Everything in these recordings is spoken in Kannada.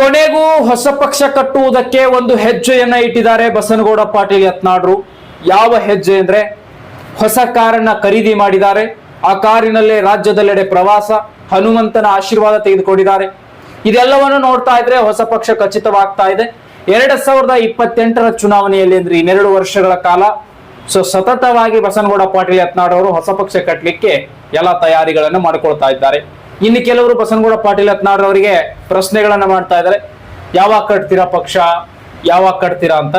ಕೊನೆಗೂ ಹೊಸ ಪಕ್ಷ ಕಟ್ಟುವುದಕ್ಕೆ ಒಂದು ಹೆಜ್ಜೆಯನ್ನ ಇಟ್ಟಿದ್ದಾರೆ ಬಸನಗೌಡ ಪಾಟೀಲ್ ಯತ್ನಾಳ್ರು. ಯಾವ ಹೆಜ್ಜೆ ಅಂದ್ರೆ ಹೊಸ ಕಾರನ್ನ ಖರೀದಿ ಮಾಡಿದ್ದಾರೆ. ಆ ಕಾರಿನಲ್ಲೇ ರಾಜ್ಯದೆಲ್ಲೆಡೆ ಪ್ರವಾಸ, ಹನುಮಂತನ ಆಶೀರ್ವಾದ ತೆಗೆದುಕೊಂಡಿದ್ದಾರೆ. ಇದೆಲ್ಲವನ್ನು ನೋಡ್ತಾ ಇದ್ರೆ ಹೊಸ ಪಕ್ಷ ಖಚಿತವಾಗ್ತಾ ಇದೆ. 2028ರ ಚುನಾವಣೆಯಲ್ಲಿ ಅಂದ್ರೆ ಇನ್ನೆರಡು ವರ್ಷಗಳ ಕಾಲ ಸತತವಾಗಿ ಬಸನಗೌಡ ಪಾಟೀಲ್ ಯತ್ನಾಳ್ ಅವರು ಹೊಸ ಪಕ್ಷ ಕಟ್ಟಲಿಕ್ಕೆ ಎಲ್ಲ ತಯಾರಿಗಳನ್ನು ಮಾಡಿಕೊಳ್ತಾ ಇದ್ದಾರೆ. ಇನ್ನು ಕೆಲವರು ಬಸನಗೌಡ ಪಾಟೀಲ್ ಯತ್ನಾಳ್ ಅವರಿಗೆ ಪ್ರಶ್ನೆಗಳನ್ನ ಮಾಡ್ತಾ ಇದ್ದಾರೆ, ಯಾವಾಗ ಕಟ್ತೀರಾ ಪಕ್ಷ, ಯಾವಾಗ ಕಟ್ತೀರಾ ಅಂತ.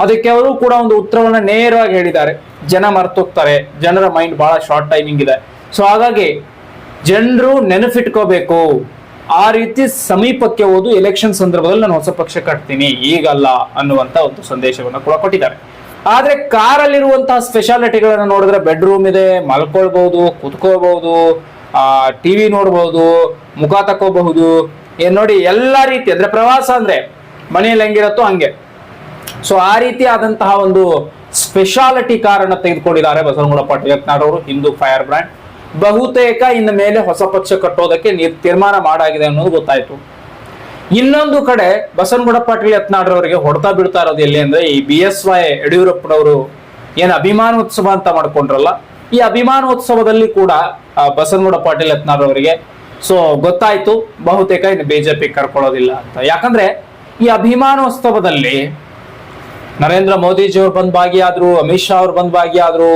ಅದಕ್ಕೆ ಅವರು ಕೂಡ ಒಂದು ಉತ್ತರವನ್ನ ನೇರವಾಗಿ ಹೇಳಿದ್ದಾರೆ. ಜನ ಮರ್ತೋಗ್ತಾರೆ, ಜನರ ಮೈಂಡ್ ಬಹಳ ಶಾರ್ಟ್ ಟೈಮಿಂಗ್ ಇದೆ. ಸೊ ಹಾಗಾಗಿ ಜನರು ನೆನಪಿಟ್ಕೋಬೇಕು, ಆ ರೀತಿ ಸಮೀಪಕ್ಕೆ ಹೋದು ಎಲೆಕ್ಷನ್ ಸಂದರ್ಭದಲ್ಲಿ ನಾನು ಹೊಸ ಪಕ್ಷ ಕಟ್ತೀನಿ, ಈಗಲ್ಲ ಅನ್ನುವಂತ ಒಂದು ಸಂದೇಶವನ್ನು ಕೂಡ ಕೊಟ್ಟಿದ್ದಾರೆ. ಆದ್ರೆ ಕಾರಲ್ಲಿರುವಂತಹ ಸ್ಪೆಷಾಲಿಟಿಗಳನ್ನ ನೋಡಿದ್ರೆ ಬೆಡ್ರೂಮ್ ಇದೆ, ಮಲ್ಕೊಳ್ಬಹುದು, ಕುತ್ಕೋಬಹುದು, ಟಿವಿ ನೋಡ್ಬಹುದು, ಮುಖ ತಕ್ಕೋಬಹುದು. ಏನ್ ನೋಡಿ ಎಲ್ಲಾ ರೀತಿ ಅಂದ್ರೆ ಪ್ರವಾಸ ಅಂದ್ರೆ ಮನೆಯಲ್ಲಿ ಹೆಂಗಿರತ್ತೋ ಹಂಗೆ. ಸೊ ಆ ರೀತಿ ಆದಂತಹ ಒಂದು ಸ್ಪೆಷಾಲಿಟಿ ಕಾರನ್ನ ತೆಗೆದುಕೊಂಡಿದ್ದಾರೆ ಬಸನಗೌಡ ಪಾಟೀಲ್ ಯತ್ನಾಳ್ ಅವರು, ಹಿಂದೂ ಫೈರ್ ಬ್ರ್ಯಾಂಡ್. ಬಹುತೇಕ ಇನ್ನ ಮೇಲೆ ಹೊಸ ಪಕ್ಷ ಕಟ್ಟೋದಕ್ಕೆ ತೀರ್ಮಾನ ಮಾಡಾಗಿದೆ ಅನ್ನೋದು ಗೊತ್ತಾಯ್ತು. ಇನ್ನೊಂದು ಕಡೆ ಬಸನಗೌಡ ಪಾಟೀಲ್ ಯತ್ನಾಳ್ ಅವರಿಗೆ ಹೊಡೆತ ಬೀಳ್ತಾ ಇರೋದು ಎಲ್ಲಿ ಅಂದ್ರೆ ಈ BSY ಯಡಿಯೂರಪ್ಪನವರು ಏನ್ ಅಭಿಮಾನೋತ್ಸವ ಅಂತ ಮಾಡ್ಕೊಂಡ್ರಲ್ಲ, ಈ ಅಭಿಮಾನೋತ್ಸವದಲ್ಲಿ ಕೂಡ ಬಸನಗೌಡ ಪಾಟೀಲ್ ಯತ್ನಾಳ್ ಅವರಿಗೆ ಸೊ ಗೊತ್ತಾಯ್ತು ಬಹುತೇಕ ಇನ್ನು ಬಿಜೆಪಿ ಕರ್ಕೊಳ್ಳೋದಿಲ್ಲ ಅಂತ. ಯಾಕಂದ್ರೆ ಈ ಅಭಿಮಾನೋತ್ಸವದಲ್ಲಿ ನರೇಂದ್ರ ಮೋದಿಜಿಯವ್ರು ಬಂದ್ ಭಾಗಿಯಾದ್ರು, ಅಮಿತ್ ಶಾ ಅವ್ರು ಬಂದ್ ಭಾಗಿಯಾದ್ರು,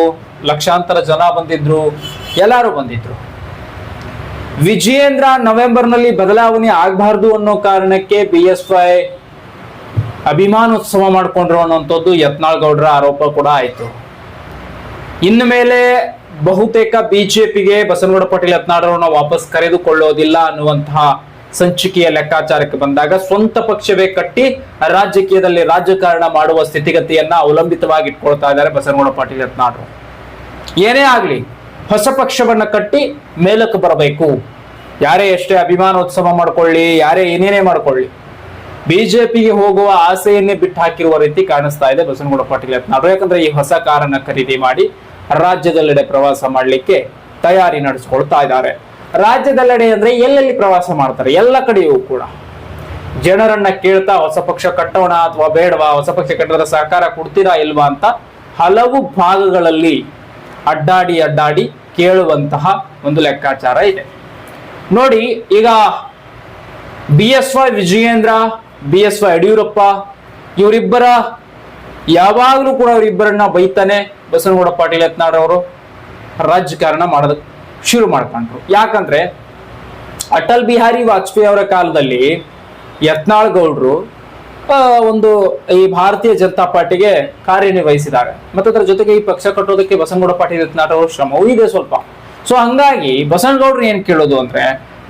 ಲಕ್ಷಾಂತರ ಜನ ಬಂದಿದ್ರು, ಎಲ್ಲರೂ ಬಂದಿದ್ರು. ವಿಜಯೇಂದ್ರ ನವೆಂಬರ್ನಲ್ಲಿ ಬದಲಾವಣೆ ಆಗಬಾರ್ದು ಅನ್ನೋ ಕಾರಣಕ್ಕೆ BSY ಅಭಿಮಾನೋತ್ಸವ ಮಾಡ್ಕೊಂಡ್ರು ಅನ್ನೋಂಥದ್ದು ಯತ್ನಾಳ್ ಗೌಡ್ರ ಆರೋಪ ಕೂಡ ಆಯ್ತು. ಇನ್ನು ಮೇಲೆ ಬಹುತೇಕ ಬಿಜೆಪಿಗೆ ಬಸನಗೌಡ ಪಾಟೀಲ್ ಯತ್ನಾಳ್ ಅವರನ್ನ ವಾಪಸ್ ಕರೆದುಕೊಳ್ಳೋದಿಲ್ಲ ಅನ್ನುವಂತಹ ಸಂಚಿಕೆಯ ಲೆಕ್ಕಾಚಾರಕ್ಕೆ ಬಂದಾಗ ಸ್ವಂತ ಪಕ್ಷವೇ ಕಟ್ಟಿ ರಾಜಕೀಯದಲ್ಲಿ ರಾಜಕಾರಣ ಮಾಡುವ ಸ್ಥಿತಿಗತಿಯನ್ನ ಅವಲಂಬಿತವಾಗಿ ಇಟ್ಕೊಳ್ತಾ ಇದ್ದಾರೆ ಬಸನಗೌಡ ಪಾಟೀಲ್ ಯತ್ನಾಳ್. ಏನೇ ಆಗ್ಲಿ ಹೊಸ ಪಕ್ಷವನ್ನ ಕಟ್ಟಿ ಮೇಲಕ್ಕೆ ಬರಬೇಕು. ಯಾರೇ ಎಷ್ಟೇ ಅಭಿಮಾನೋತ್ಸವ ಮಾಡ್ಕೊಳ್ಳಿ, ಯಾರೇ ಏನೇನೇ ಮಾಡ್ಕೊಳ್ಳಿ, ಬಿಜೆಪಿಗೆ ಹೋಗುವ ಆಸೆಯನ್ನೇ ಬಿಟ್ಟು ಹಾಕಿರುವ ರೀತಿ ಕಾಣಿಸ್ತಾ ಇದೆ ಬಸನಗೌಡ ಪಾಟೀಲ್ ಯತ್ನಾಳ್. ಯಾಕಂದ್ರೆ ಈ ಹೊಸ ಕಾರನ್ನ ಖರೀದಿ ಮಾಡಿ ರಾಜ್ಯದೆಲ್ಲೆಡೆ ಪ್ರವಾಸ ಮಾಡ್ಲಿಕ್ಕೆ ತಯಾರಿ ನಡೆಸ್ಕೊಳ್ತಾ ಇದ್ದಾರೆ. ರಾಜ್ಯದೆಲ್ಲೆಡೆ ಅಂದ್ರೆ ಎಲ್ಲೆಲ್ಲಿ ಪ್ರವಾಸ ಮಾಡ್ತಾರೆ, ಎಲ್ಲ ಕಡೆಯೂ ಕೂಡ ಜನರನ್ನ ಕೇಳ್ತಾ ಹೊಸ ಪಕ್ಷ ಕಟ್ಟೋಣ ಅಥವಾ ಬೇಡವಾ, ಹೊಸ ಪಕ್ಷ ಕಟ್ಟಿದ್ರೆ ಸಹಕಾರ ಕೊಡ್ತೀರಾ ಇಲ್ವಾ ಅಂತ ಹಲವು ಭಾಗಗಳಲ್ಲಿ ಅಡ್ಡಾಡಿ ಕೇಳುವಂತಹ ಒಂದು ಲೆಕ್ಕಾಚಾರ ಇದೆ. ನೋಡಿ ಈಗ BSY ವಿಜಯೇಂದ್ರ, BSY ಯಡಿಯೂರಪ್ಪ ಇವರಿಬ್ಬರ ಯಾವಾಗಲೂ ಕೂಡ ಅವರಿಬ್ಬರನ್ನ ಬೈತಾನೆ ಬಸನಗೌಡ ಪಾಟೀಲ್ ಯತ್ನಾಳ್ ಅವರು ರಾಜಕಾರಣ ಮಾಡೋದಕ್ಕೆ ಶುರು ಮಾಡ್ಕೊಂಡ್ರು. ಯಾಕಂದ್ರೆ ಅಟಲ್ ಬಿಹಾರಿ ವಾಜಪೇಯಿ ಅವರ ಕಾಲದಲ್ಲಿ ಯತ್ನಾಳ್ ಗೌಡ್ರು ಒಂದು ಈ ಭಾರತೀಯ ಜನತಾ ಪಾರ್ಟಿಗೆ ಕಾರ್ಯನಿರ್ವಹಿಸಿದ್ದಾರೆ. ಮತ್ತೆ ಅದರ ಜೊತೆಗೆ ಈ ಪಕ್ಷ ಕಟ್ಟೋದಕ್ಕೆ ಬಸನಗೌಡ ಪಾಟೀಲ್ ಯತ್ನಾಳ್ ಅವರ ಶ್ರಮವೂ ಇದೆ ಸ್ವಲ್ಪ. ಸೊ ಹಂಗಾಗಿ ಬಸನಗೌಡ್ರು ಏನ್ ಕೇಳೋದು ಅಂದ್ರೆ,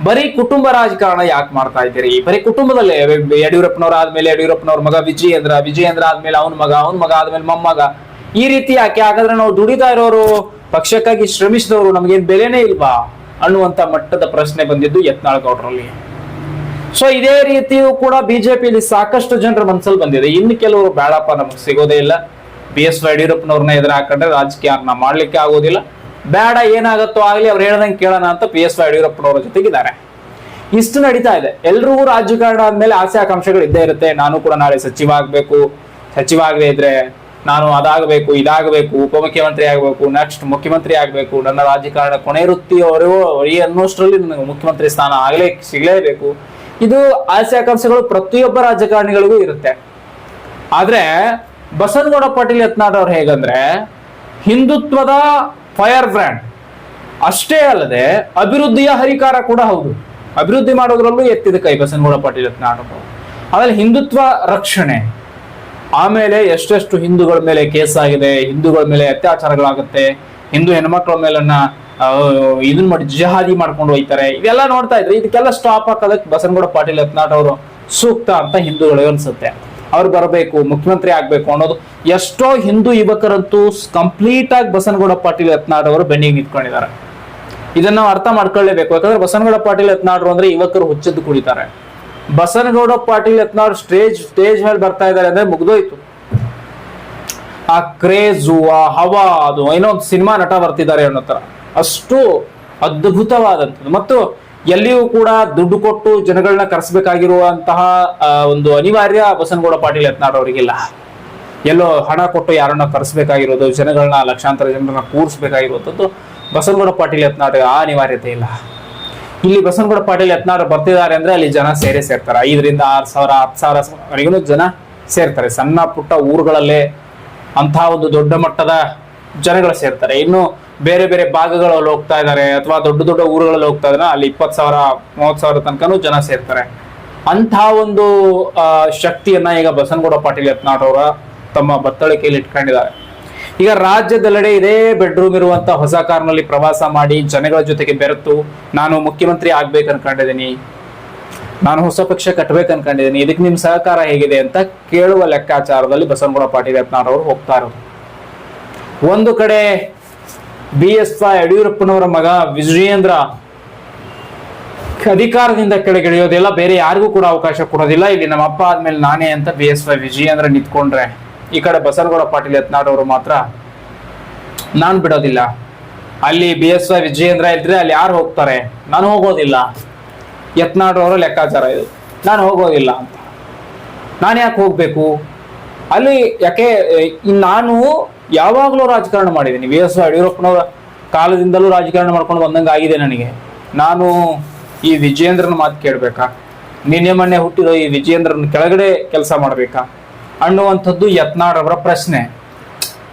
ಬರೀ ಕುಟುಂಬ ರಾಜಕಾರಣ ಯಾಕೆ ಮಾಡ್ತಾ ಇದ್ದೀರಿ? ಬರೀ ಕುಟುಂಬದಲ್ಲೇ ಯಡಿಯೂರಪ್ಪನವ್ರ ಆದ್ಮೇಲೆ ಯಡಿಯೂರಪ್ಪನವ್ರ ಮಗ ವಿಜಯೇಂದ್ರ ಆದ್ಮೇಲೆ ಅವನ ಮಗ ಆದ್ಮೇಲೆ ಮೊಮ್ಮಗ, ಈ ರೀತಿ ಯಾಕೆ? ಹಾಗಾದ್ರೆ ನಾವು ದುಡಿತಾ ಇರೋರು, ಪಕ್ಷಕ್ಕಾಗಿ ಶ್ರಮಿಸಿದವರು ನಮಗೇನ್ ಬೆಲೆನೇ ಇಲ್ವಾ ಅನ್ನುವಂತ ಮಟ್ಟದ ಪ್ರಶ್ನೆ ಬಂದಿದ್ದು ಯತ್ನಾಳ್ ಗೌಡ್ರಲ್ಲಿ. ಸೊ ಇದೇ ರೀತಿಯೂ ಕೂಡ ಬಿಜೆಪಿಯಲ್ಲಿ ಸಾಕಷ್ಟು ಜನರ ಮನಸ್ಸಲ್ಲಿ ಬಂದಿದೆ. ಇನ್ನು ಕೆಲವರು ಬೇಡಪ್ಪ ನಮಗ್ ಸಿಗೋದೇ ಇಲ್ಲ, BSY ಯಡಿಯೂರಪ್ಪನವ್ರನ್ನ ಎದುರು ಹಾಕೊಂಡ್ರೆ ರಾಜಕೀಯ ಮಾಡ್ಲಿಕ್ಕೆ ಆಗೋದಿಲ್ಲ, ಬೇಡ ಏನಾಗತ್ತೋ ಆಗ್ಲಿ ಅವ್ರು ಹೇಳ್ದಂಗೆ ಕೇಳೋಣ ಅಂತ BSY ಯಡಿಯೂರಪ್ಪನವರ ಜೊತೆಗಿದ್ದಾರೆ. ಇಷ್ಟು ನಡೀತಾ ಇದೆ. ಎಲ್ರಿಗೂ ರಾಜಕಾರಣ ಆದ್ಮೇಲೆ ಆಸೆ ಆಕಾಂಕ್ಷೆಗಳು ಇದ್ದೇ ಇರುತ್ತೆ. ನಾನು ಕೂಡ ನಾಳೆ ಸಚಿವ ಆಗದೆ ಇದ್ರೆ ನಾನು ಅದಾಗಬೇಕು, ಇದಾಗಬೇಕು, ಉಪಮುಖ್ಯಮಂತ್ರಿ ಆಗ್ಬೇಕು, ನೆಕ್ಸ್ಟ್ ಮುಖ್ಯಮಂತ್ರಿ ಆಗ್ಬೇಕು, ನನ್ನ ರಾಜಕಾರಣ ಕೊನೆ ವೃತ್ತಿಯವರೆಗೂ ಅನ್ನೋಷ್ಟರಲ್ಲಿ ನನಗೆ ಮುಖ್ಯಮಂತ್ರಿ ಸ್ಥಾನ ಸಿಗಲೇಬೇಕು. ಇದು ಆಸೆ ಆಕಾಂಕ್ಷೆಗಳು ಪ್ರತಿಯೊಬ್ಬ ರಾಜಕಾರಣಿಗಳಿಗೂ ಇರುತ್ತೆ. ಆದ್ರೆ ಬಸನಗೌಡ ಪಾಟೀಲ್ ಯತ್ನಾಳ್ ಅವ್ರು ಹೇಗಂದ್ರೆ ಹಿಂದುತ್ವದ ಫೈರ್ ಬ್ರ್ಯಾಂಡ್ ಅಷ್ಟೇ ಅಲ್ಲದೆ ಅಭಿವೃದ್ಧಿಯ ಹರಿಕಾರ ಕೂಡ ಹೌದು. ಅಭಿವೃದ್ಧಿ ಮಾಡೋದ್ರಲ್ಲೂ ಎತ್ತಿದ ಕೈ ಬಸನಗೌಡ ಪಾಟೀಲ್ ಯತ್ನಾಳ್ ಅವರು. ಆಮೇಲೆ ಹಿಂದುತ್ವ ರಕ್ಷಣೆ, ಆಮೇಲೆ ಎಷ್ಟೆಷ್ಟು ಹಿಂದೂಗಳ ಮೇಲೆ ಕೇಸ್ ಆಗಿದೆ, ಹಿಂದೂಗಳ ಮೇಲೆ ಅತ್ಯಾಚಾರಗಳಾಗುತ್ತೆ, ಹಿಂದೂ ಹೆಣ್ಮಕ್ಳ ಮೇಲನ್ನ ಇದನ್ನ ಮಾಡಿ ಜಿಹಾದಿ ಮಾಡ್ಕೊಂಡು ಹೋಗ್ತಾರೆ. ಇದೆಲ್ಲ ನೋಡ್ತಾ ಇದ್ರೆ ಇದಕ್ಕೆಲ್ಲ ಸ್ಟಾಪ್ ಹಾಕೋದಕ್ಕೆ ಬಸನಗೌಡ ಪಾಟೀಲ್ ಯತ್ನಾಳ್ ಅವರು ಸೂಕ್ತ ಅಂತ ಹಿಂದೂಗಳಿಗೆ ಅನ್ಸುತ್ತೆ. ಅವ್ರು ಬರಬೇಕು, ಮುಖ್ಯಮಂತ್ರಿ ಆಗ್ಬೇಕು ಅನ್ನೋದು ಎಷ್ಟೋ ಹಿಂದೂ ಯುವಕರಂತೂ ಕಂಪ್ಲೀಟ್ ಆಗಿ ಬಸನಗೌಡ ಪಾಟೀಲ್ ಯತ್ನಾಳ್ ಅವರು ಬೆನ್ನಿಗೆ ನಿಂತ್ಕೊಂಡಿದ್ದಾರೆ. ಇದನ್ನ ನಾವು ಅರ್ಥ ಮಾಡ್ಕೊಳ್ಳೇಬೇಕು. ಯಾಕಂದ್ರೆ ಬಸನಗೌಡ ಪಾಟೀಲ್ ಯತ್ನಾಳ್ ಅಂದ್ರೆ ಯುವಕರು ಹುಚ್ಚದ್ದು ಕುಡಿತಾರೆ. ಬಸನಗೌಡ ಪಾಟೀಲ್ ಯತ್ನಾಳ್ ಸ್ಟೇಜ್ ಮೇಲೆ ಬರ್ತಾ ಇದ್ದಾರೆ ಅಂದ್ರೆ ಮುಗ್ದೋಯ್ತು. ಆ ಕ್ರೇಜು, ಆ ಹವಾ, ಅದು ಏನೋ ಒಂದು ಸಿನಿಮಾ ನಟ ಬರ್ತಿದ್ದಾರೆ ಅನ್ನೋ ತರ ಅಷ್ಟು ಅದ್ಭುತವಾದಂಥದ್ದು. ಮತ್ತು ಎಲ್ಲಿಯೂ ಕೂಡ ದುಡ್ಡು ಕೊಟ್ಟು ಜನಗಳನ್ನ ಕರೆಸಬೇಕಾಗಿರುವಂತಹ ಒಂದು ಅನಿವಾರ್ಯ ಬಸನಗೌಡ ಪಾಟೀಲ್ ಯತ್ನಾಳ್ ಅವರಿಗಿಲ್ಲ. ಎಲ್ಲೋ ಹಣ ಕೊಟ್ಟು ಯಾರನ್ನ ಕರೆಸಬೇಕಾಗಿರೋದು, ಜನಗಳನ್ನ ಲಕ್ಷಾಂತರ ಜನರನ್ನ ಕೂರಿಸಬೇಕಾಗಿರುವಂಥದ್ದು ಬಸನಗೌಡ ಪಾಟೀಲ್ ಯತ್ನಾಳ್ ಆ ಅನಿವಾರ್ಯತೆ ಇಲ್ಲ. ಇಲ್ಲಿ ಬಸನಗೌಡ ಪಾಟೀಲ್ ಯತ್ನಾಳ್ ಬರ್ತಿದ್ದಾರೆ ಅಂದ್ರೆ ಅಲ್ಲಿ ಜನ ಸೇರ್ತಾರೆ. 5,000 6,000 10,000ವರೆಗೂ ಜನ ಸೇರ್ತಾರೆ. ಸಣ್ಣ ಪುಟ್ಟ ಊರುಗಳಲ್ಲೇ ಅಂತಹ ಒಂದು ದೊಡ್ಡ ಮಟ್ಟದ ಜನಗಳು ಸೇರ್ತಾರೆ. ಇನ್ನು ಬೇರೆ ಬೇರೆ ಭಾಗಗಳಲ್ಲಿ ಹೋಗ್ತಾ ಇದ್ದಾರೆ ಅಥವಾ ದೊಡ್ಡ ದೊಡ್ಡ ಊರುಗಳಲ್ಲಿ ಹೋಗ್ತಾ ಇದ್ದಾರೆ, ಅಲ್ಲಿ 20,000 30,000 ತನಕನೂ ಜನ ಸೇರ್ತಾರೆ. ಅಂತಹ ಒಂದು ಶಕ್ತಿಯನ್ನ ಈಗ ಬಸನಗೌಡ ಪಾಟೀಲ್ ಯತ್ನಾಳ್ ಅವರ ತಮ್ಮ ಬತ್ತಳಿಕೆಯಲ್ಲಿ ಇಟ್ಕೊಂಡಿದ್ದಾರೆ. ಈಗ ರಾಜ್ಯದೆಲ್ಲೆಡೆ ಇದೇ ಬೆಡ್ರೂಮ್ ಇರುವಂತ ಹೊಸ ಕಾರ್ನಲ್ಲಿ ಪ್ರವಾಸ ಮಾಡಿ ಜನಗಳ ಜೊತೆಗೆ ಬೆರೆತು ನಾನು ಮುಖ್ಯಮಂತ್ರಿ ಆಗ್ಬೇಕು ಅನ್ಕೊಂಡಿದ್ದೀನಿ, ನಾನು ಹೊಸ ಪಕ್ಷ ಕಟ್ಟಬೇಕು ಅನ್ಕೊಂಡಿದ್ದೀನಿ, ಇದಕ್ಕೆ ನಿಮ್ ಸಹಕಾರ ಹೇಗಿದೆ ಅಂತ ಕೇಳುವ ಲೆಕ್ಕಾಚಾರದಲ್ಲಿ ಬಸನಗೌಡ ಪಾಟೀಲ್ ಯತ್ನಾಳ್ ಅವರು ಹೋಗ್ತಾ ಇರೋದು. ಒಂದು ಕಡೆ BS ಯಡಿಯೂರಪ್ಪನವರ ಮಗ ವಿಜಯೇಂದ್ರ ಅಧಿಕಾರದಿಂದ ಕೆಳಗಿಳಿಯೋದಿಲ್ಲ, ಬೇರೆ ಯಾರಿಗೂ ಕೂಡ ಅವಕಾಶ ಕೊಡೋದಿಲ್ಲ, ಇಲ್ಲಿ ನಮ್ಮ ಅಪ್ಪ ಆದ್ಮೇಲೆ ನಾನೇ ಅಂತ BS ವಿಜಯೇಂದ್ರ ನಿಂತ್ಕೊಂಡ್ರೆ, ಈ ಕಡೆ ಬಸನಗೌಡ ಪಾಟೀಲ್ ಯತ್ನಾಳ್ ಅವರು ಮಾತ್ರ ನಾನ್ ಬಿಡೋದಿಲ್ಲ, ಅಲ್ಲಿ BS ವಿಜಯೇಂದ್ರ ಇದ್ರೆ ಅಲ್ಲಿ ಯಾರು ಹೋಗ್ತಾರೆ, ನಾನು ಹೋಗೋದಿಲ್ಲ. ಯತ್ನಾಳ್ ಅವರ ಲೆಕ್ಕಾಚಾರ ಇದು, ನಾನು ಹೋಗೋದಿಲ್ಲ ಅಂತ. ನಾನು ಯಾಕೆ ಹೋಗ್ಬೇಕು ಅಲ್ಲಿ? ಯಾಕೆ ನಾನು ಯಾವಾಗಲೂ ರಾಜಕಾರಣ ಮಾಡಿದ್ದೀನಿ, BS ಯಡಿಯೂರಪ್ಪನವರ ಕಾಲದಿಂದಲೂ ರಾಜಕಾರಣ ಮಾಡ್ಕೊಂಡು ಬಂದಂಗೆ ಆಗಿದೆ ನನಗೆ. ನಾನು ಈ ವಿಜಯೇಂದ್ರನ ಮಾತು ಕೇಳ್ಬೇಕಾ? ನಿನ್ನೆ ಮೊನ್ನೆ ಹುಟ್ಟಿರೋ ಈ ವಿಜಯೇಂದ್ರನ ಕೆಳಗಡೆ ಕೆಲಸ ಮಾಡ್ಬೇಕಾ ಅನ್ನುವಂಥದ್ದು ಯತ್ನಾಳ್ ಅವರ ಪ್ರಶ್ನೆ.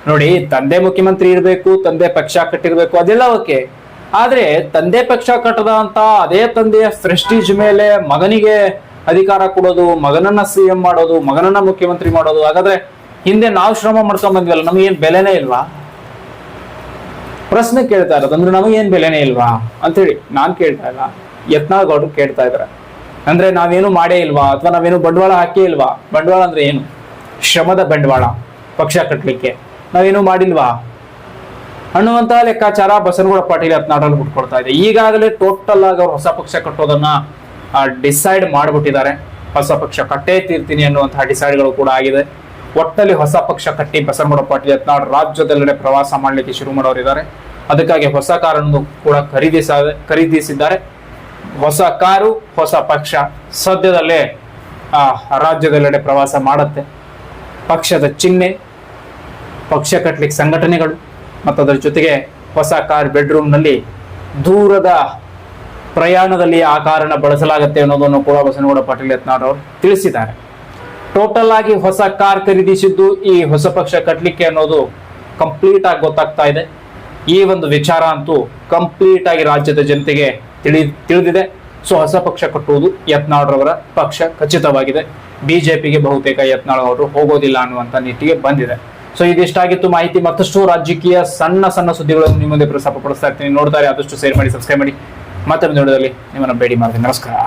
ನೋಡಿ, ತಂದೆ ಮುಖ್ಯಮಂತ್ರಿ ಇರಬೇಕು, ತಂದೆ ಪಕ್ಷ ಕಟ್ಟಿರ್ಬೇಕು, ಅದೆಲ್ಲ ಓಕೆ. ಆದ್ರೆ ತಂದೆ ಪಕ್ಷ ಕಟ್ಟದ ಅಂತ ಅದೇ ತಂದೆಯ ಪ್ರೆಸ್ಟೀಜ್ ಮೇಲೆ ಮಗನಿಗೆ ಅಧಿಕಾರ ಕೊಡೋದು, ಮಗನನ್ನ CM ಮಾಡೋದು, ಮಗನನ್ನ ಮುಖ್ಯಮಂತ್ರಿ ಮಾಡೋದು, ಹಾಗಾದ್ರೆ ಹಿಂದೆ ನಾವು ಶ್ರಮ ಮಾಡ್ಕೊಂಡ್ ಬಂದ್ವಲ್ಲ, ನಮಗೇನ್ ಬೆಲೆನೇ ಇಲ್ವಾ? ಪ್ರಶ್ನೆ ಕೇಳ್ತಾ ಇರೋದು ಅಂದ್ರೆ ನಮಗೇನ್ ಬೆಲೆನೇ ಇಲ್ವಾ ಅಂತೇಳಿ ನಾನ್ ಕೇಳ್ತಾ ಇಲ್ಲ, ಯತ್ನಾಳ್ ಗೌಡ್ರು ಕೇಳ್ತಾ ಇದಾರೆ. ಅಂದ್ರೆ ನಾವೇನು ಮಾಡೇ ಇಲ್ವಾ, ಅಥವಾ ನಾವೇನು ಬಂಡವಾಳ ಹಾಕೇ ಇಲ್ವಾ? ಬಂಡವಾಳ ಅಂದ್ರೆ ಏನು? ಶ್ರಮದ ಬಂಡವಾಳ ಪಕ್ಷ ಕಟ್ಟಲಿಕ್ಕೆ ನಾವೇನು ಮಾಡಿಲ್ವಾ ಅನ್ನುವಂತಹ ಲೆಕ್ಕಾಚಾರ ಬಸನಗೌಡ ಪಾಟೀಲ್ ಯತ್ನಾಳ್ ಹುಟ್ಕೊಳ್ತಾ ಇದೆ. ಈಗಾಗಲೇ ಟೋಟಲ್ ಆಗಿ ಅವ್ರು ಹೊಸ ಪಕ್ಷ ಕಟ್ಟೋದನ್ನ ಡಿಸೈಡ್ ಮಾಡ್ಬಿಟ್ಟಿದ್ದಾರೆ. ಹೊಸ ಪಕ್ಷ ಕಟ್ಟೇ ತೀರ್ತೀನಿ ಅನ್ನುವಂತಹ ಡಿಸೈಡ್ಗಳು ಕೂಡ ಆಗಿದೆ. ಒಟ್ಟಲ್ಲಿ ಹೊಸ ಪಕ್ಷ ಕಟ್ಟಿ ಬಸನಗೌಡ ಪಾಟೀಲ್ ಯತ್ನಾಳ್ ರಾಜ್ಯದೆಲ್ಲೆಡೆ ಪ್ರವಾಸ ಮಾಡ್ಲಿಕ್ಕೆ ಶುರು ಮಾಡೋರಿದ್ದಾರೆ. ಅದಕ್ಕಾಗಿ ಹೊಸ ಕಾರನ್ನು ಕೂಡ ಖರೀದಿಸಿದ್ದಾರೆ. ಹೊಸ ಕಾರು, ಹೊಸ ಪಕ್ಷ ಸದ್ಯದಲ್ಲೇ ರಾಜ್ಯದೆಲ್ಲೆಡೆ ಪ್ರವಾಸ ಮಾಡುತ್ತೆ. ಪಕ್ಷದ ಚಿಹ್ನೆ, ಪಕ್ಷ ಕಟ್ಟಲಿಕ್ಕೆ ಸಂಘಟನೆಗಳು ಮತ್ತು ಅದರ ಜೊತೆಗೆ ಹೊಸ ಕಾರ್ ಬೆಡ್ರೂಮ್ ನಲ್ಲಿ ದೂರದ ಪ್ರಯಾಣದಲ್ಲಿ ಆ ಕಾರನ್ನ ಬಳಸಲಾಗುತ್ತೆ ಅನ್ನೋದನ್ನು ಕೂಡ ಬಸನಗೌಡ ಪಾಟೀಲ್ ಯತ್ನಾಳ್ ಅವರು ತಿಳಿಸಿದ್ದಾರೆ. ಟೋಟಲ್ ಆಗಿ ಹೊಸ ಕಾರ್ ಖರೀದಿಸಿದ್ದು ಈ ಹೊಸ ಪಕ್ಷ ಕಟ್ಟಲಿಕ್ಕೆ ಅನ್ನೋದು ಕಂಪ್ಲೀಟ್ ಆಗಿ ಗೊತ್ತಾಗ್ತಾ ಇದೆ. ಈ ಒಂದು ವಿಚಾರ ಅಂತೂ ಕಂಪ್ಲೀಟ್ ಆಗಿ ರಾಜ್ಯದ ಜನತೆಗೆ ತಿಳಿದಿದೆ. ಸೊ ಹೊಸ ಪಕ್ಷ ಕಟ್ಟುವುದು ಯತ್ನಾಳ್ ರವರ ಪಕ್ಷ ಖಚಿತವಾಗಿದೆ. ಬಿಜೆಪಿಗೆ ಬಹುತೇಕ ಯತ್ನಾಳ್ ಅವರು ಹೋಗೋದಿಲ್ಲ ಅನ್ನುವಂತ ನಿಟ್ಟಿಗೆ ಬಂದಿದೆ. ಸೊ ಇದಿಷ್ಟಾಗಿತ್ತು ಮಾಹಿತಿ. ಮತ್ತಷ್ಟು ರಾಜಕೀಯ ಸಣ್ಣ ಸಣ್ಣ ಸುದ್ದಿಗಳನ್ನು ನಿಮ್ಮ ಮುಂದೆ ಪ್ರಸ್ತಾಪ ಪಡಿಸ್ತಾ ಇರ್ತೀನಿ. ನೋಡ್ತಾರೆ, ಆದಷ್ಟು ಶೇರ್ ಮಾಡಿ, ಸಬ್ಸ್ಕ್ರೈಬ್ ಮಾಡಿ. ಮತ್ತೊಂದು ವಿಡಿಯೋದಲ್ಲಿ ನಿಮ್ಮನ್ನು ಭೇಟಿ ಮಾಡ್ತೀನಿ. ನಮಸ್ಕಾರ.